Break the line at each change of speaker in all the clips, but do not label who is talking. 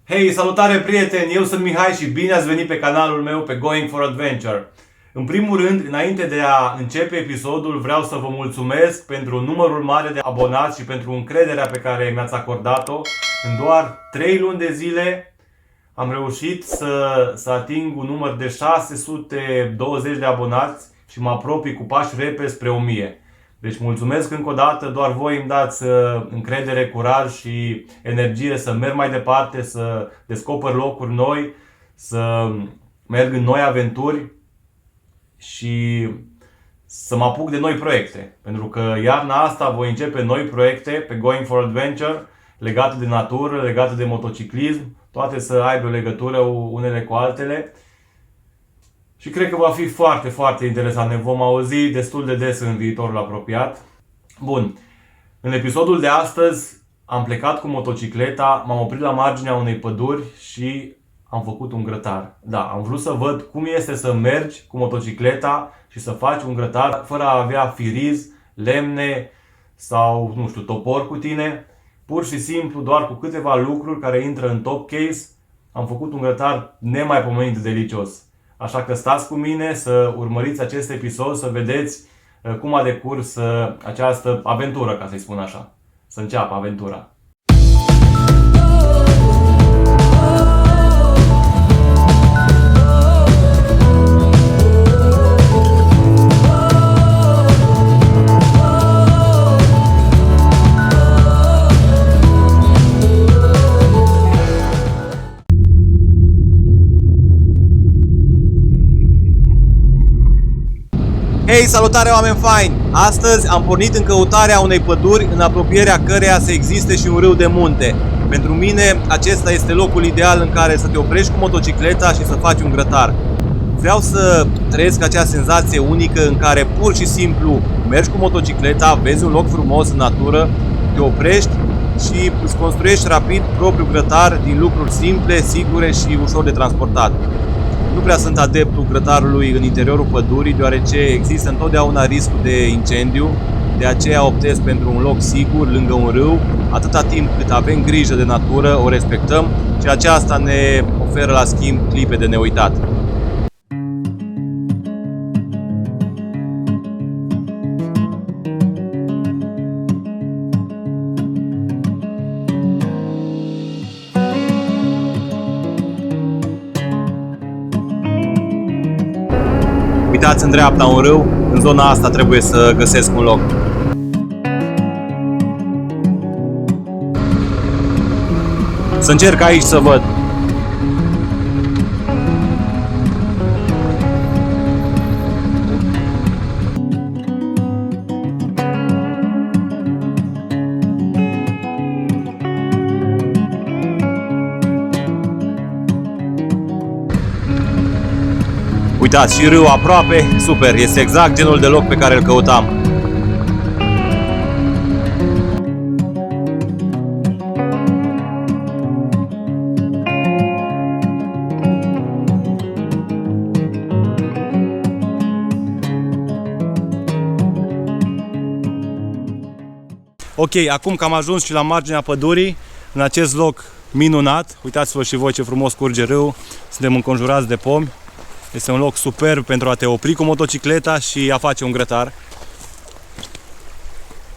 Hei, salutare prieteni! Eu sunt Mihai și bine ați venit pe canalul meu pe Going for Adventure. În primul rând, înainte de a începe episodul, vreau să vă mulțumesc pentru numărul mare de abonați și pentru încrederea pe care mi-ați acordat-o. În doar 3 luni de zile am reușit să ating un număr de 620 de abonați și mă apropii cu pași repezi spre 1000. Deci mulțumesc încă o dată, doar voi îmi dați încredere, curaj și energie să merg mai departe, să descoper locuri noi, să merg în noi aventuri și să mă apuc de noi proiecte. Pentru că iarna asta voi începe noi proiecte pe Going for Adventure legate de natură, legate de motociclism, toate să aibă legătură unele cu altele. Și cred că va fi foarte, foarte interesant. Ne vom auzi destul de des în viitorul apropiat. Bun. În episodul de astăzi am plecat cu motocicleta, m-am oprit la marginea unei păduri și am făcut un grătar. Da, am vrut să văd cum este să mergi cu motocicleta și să faci un grătar fără a avea firiz, lemne sau, nu știu, topor cu tine. Pur și simplu, doar cu câteva lucruri care intră în top case, am făcut un grătar nemaipomenit de delicios. Așa că stați cu mine să urmăriți acest episod, să vedeți cum a decurs această aventură, ca să-i spun așa. Să înceapă aventura. Hei, salutare oameni faini! Astăzi am pornit în căutarea unei păduri în apropierea căreia să existe și un râu de munte. Pentru mine acesta este locul ideal în care să te oprești cu motocicleta și să faci un grătar. Vreau să trăiesc acea senzație unică în care pur și simplu mergi cu motocicleta, vezi un loc frumos în natură, te oprești și îți construiești rapid propriul grătar din lucruri simple, sigure și ușor de transportat. Nu prea sunt adeptul grătarului în interiorul pădurii, deoarece există întotdeauna riscul de incendiu. De aceea optez pentru un loc sigur, lângă un râu. Atâta timp cât avem grijă de natură, o respectăm și aceasta ne oferă la schimb clipe de neuitat. Uitați în dreapta un râu, în zona asta trebuie să găsesc un loc. Să încerc aici să văd. Uitați, și râul aproape, super, este exact genul de loc pe care îl căutam. Ok, acum că am ajuns și la marginea pădurii, în acest loc minunat, uitați-vă și voi ce frumos curge râul, suntem înconjurați de pomi. Este un loc superb pentru a te opri cu motocicleta și a face un grătar.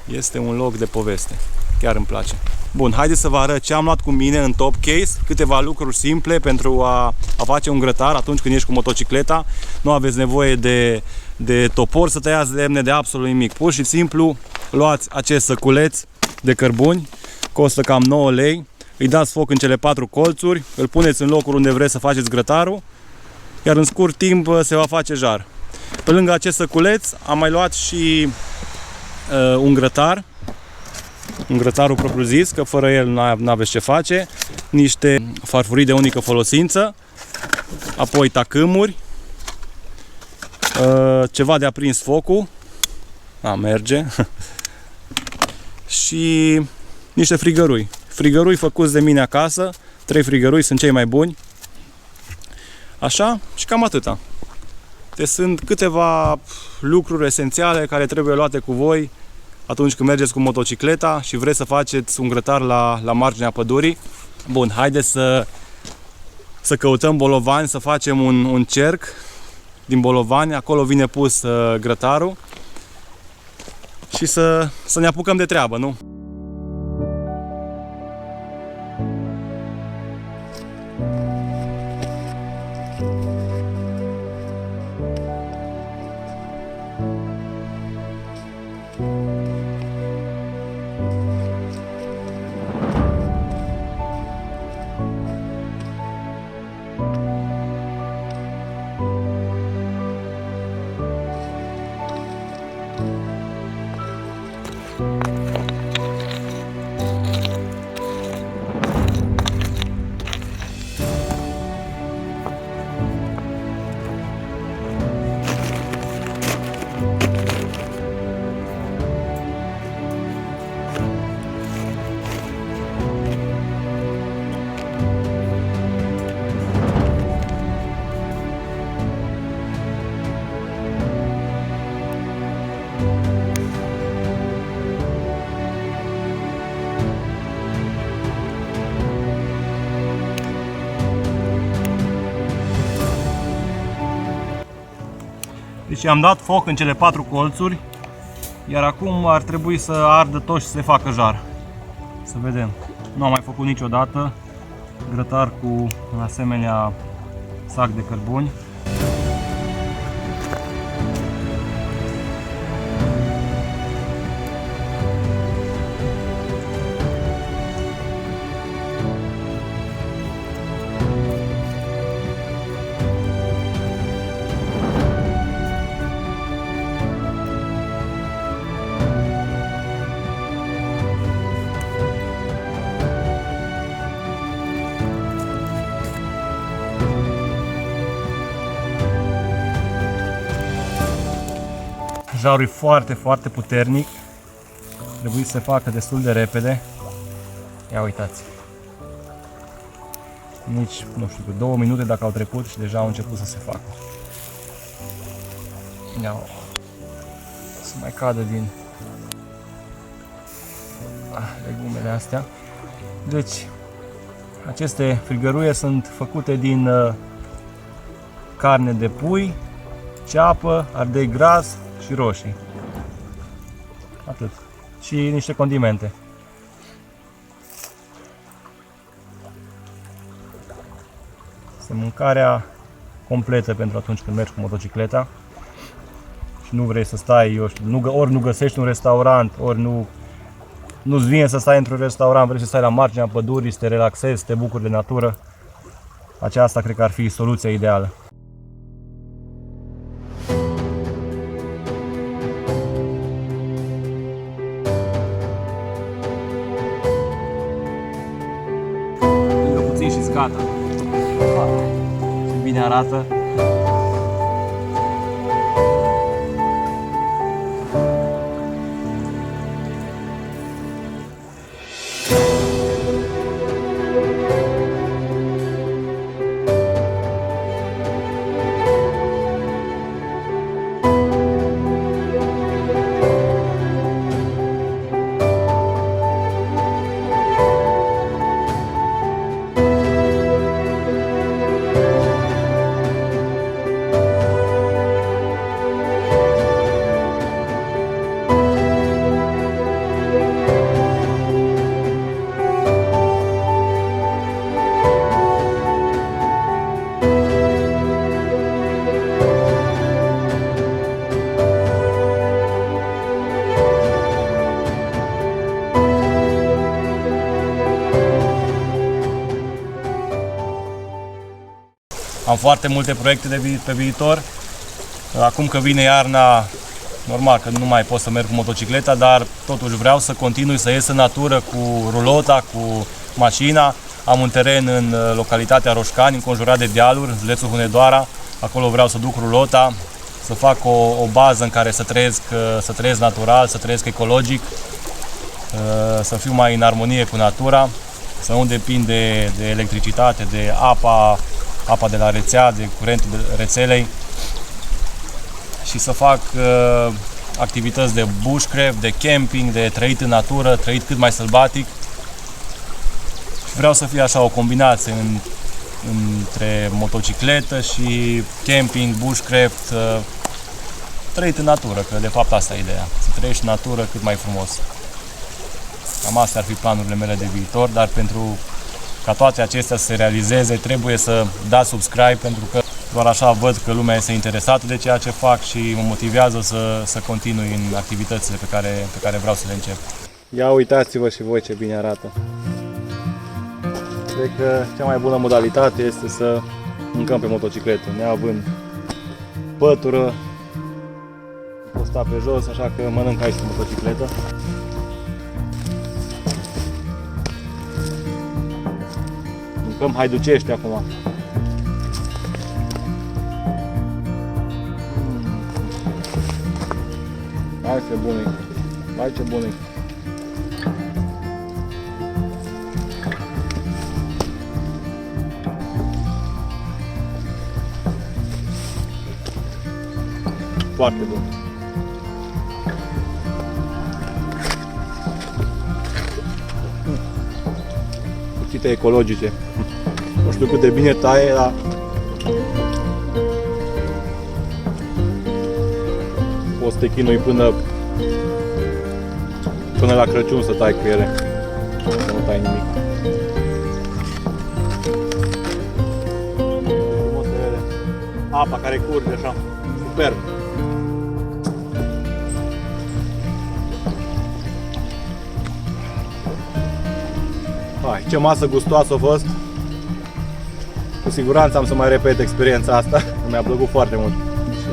Este un loc de poveste. Chiar îmi place. Bun, haideți să vă arăt ce am luat cu mine în top case. Câteva lucruri simple pentru a face un grătar atunci când ești cu motocicleta. Nu aveți nevoie de topor să tăiați lemne, de absolut nimic. Pur și simplu luați acest săculeț de cărbuni. Costă cam 9 lei. Îi dați foc în cele 4 colțuri. Îl puneți în locul unde vreți să faceți grătarul. Iar în scurt timp se va face jar. Pe lângă acest săculeț am mai luat și un grătar. Un grătarul propriu zis, că fără el nu aveți ce face. Niște farfurii de unică folosință. Apoi tacâmuri. Ceva de aprins focul. Merge. Și niște frigărui. Frigărui făcuți de mine acasă. 3 frigărui sunt cei mai buni. Așa, și cam atâta. Deci sunt câteva lucruri esențiale care trebuie luate cu voi atunci când mergeți cu motocicleta și vreți să faceți un grătar la marginea pădurii. Bun, haideți să căutăm bolovani, să facem un cerc din bolovani, acolo vine pus grătarul și să ne apucăm de treabă, nu? Deci am dat foc în cele 4 colțuri, iar acum ar trebui să ardă tot și să se facă jar. Să vedem. Nu am mai făcut niciodată grătar cu un asemenea sac de cărbuni. Jarul e foarte, foarte puternic. Trebuie să se facă destul de repede. Ia uitați. Nici, nu știu, 2 minute dacă au trecut și deja au început să se facă. Ia, să mai cadă din legumele astea. Deci, aceste frigăruie sunt făcute din carne de pui, ceapă, ardei gras și roșii. Atât. Și niște condimente. Este mâncarea completă pentru atunci când mergi cu motocicleta și nu vrei să stai, eu știu, ori nu găsești un restaurant, ori nu-ți vine să stai într-un restaurant, vrei să stai la marginea pădurii, să te relaxezi, să te bucuri de natură. Aceasta cred că ar fi soluția ideală. Și gata. Ce bine arată. Am foarte multe proiecte pe viitor. Acum că vine iarna, normal că nu mai pot să merg cu motocicleta, dar totuși vreau să continui să ies în natură cu rulota, cu mașina. Am un teren în localitatea Roșcani, înconjurat de dealuri, în județul Hunedoara. Acolo vreau să duc rulota, să fac o bază în care să trăiesc natural, să trăiesc ecologic, să fiu mai în armonie cu natura, să nu depind de electricitate, de apa de la rețea, de curentul rețelei și să fac activități de bushcraft, de camping, de trăit în natură, trăit cât mai sălbatic. Și vreau să fie așa o combinație între motocicletă și camping, bushcraft, trăit în natură, că de fapt asta e ideea, să trăiești în natură cât mai frumos. Cam astea ar fi planurile mele de viitor, dar pentru ca toate acestea să se realizeze, trebuie să dați subscribe, pentru că doar așa văd că lumea este interesată de ceea ce fac și mă motivează să continui în activitățile pe care vreau să le încep. Ia uitați-vă și voi ce bine arată. Cred că cea mai bună modalitate este să mâncăm pe motocicletă, neavând pătură, pot sta pe jos, așa că mănânc aici pe motocicletă. Mâncăm haiducești acum. Hai ce bun e. Hai ce bun e. Foarte bun. Cuțite ecologice. Nu știu cât de bine taie, dar poți să te chinui până la Crăciun să tai cu ele. Să nu tai nimic. Apa care curge așa. Superb. Hai, ce masă gustoasă a fost. Cu siguranță am să mai repet experiența asta. Mi-a plăcut foarte mult.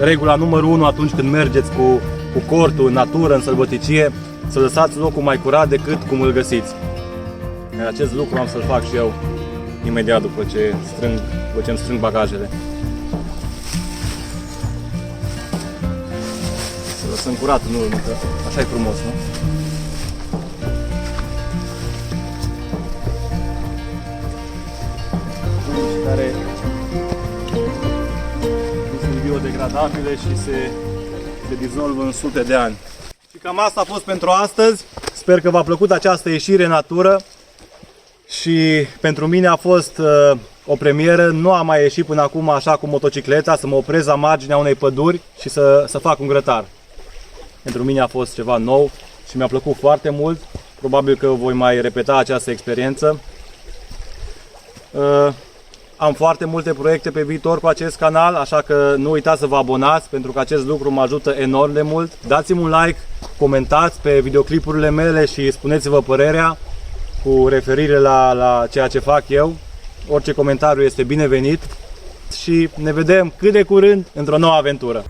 Regula numărul 1 atunci când mergeți cu cortul în natură, în sălbăticie, să lăsați locul mai curat decât cum îl găsiți. Iar acest lucru am să-l fac și eu imediat după ce îmi strâng bagajele. Să lăsăm curat în urmă, că așa e frumos, nu? Care sunt biodegradabile și se dizolvă în sute de ani. Și cam asta a fost pentru astăzi. Sper că v-a plăcut această ieșire în natură și pentru mine a fost o premieră. Nu am mai ieșit până acum așa cu motocicleta, să mă opresc la marginea unei păduri și să fac un grătar. Pentru mine a fost ceva nou și mi-a plăcut foarte mult. Probabil că voi mai repeta această experiență. Am foarte multe proiecte pe viitor cu acest canal, așa că nu uitați să vă abonați, pentru că acest lucru mă ajută enorm de mult. Dați-mi un like, comentați pe videoclipurile mele și spuneți-vă părerea cu referire la ceea ce fac eu. Orice comentariu este binevenit și ne vedem cât de curând într-o nouă aventură.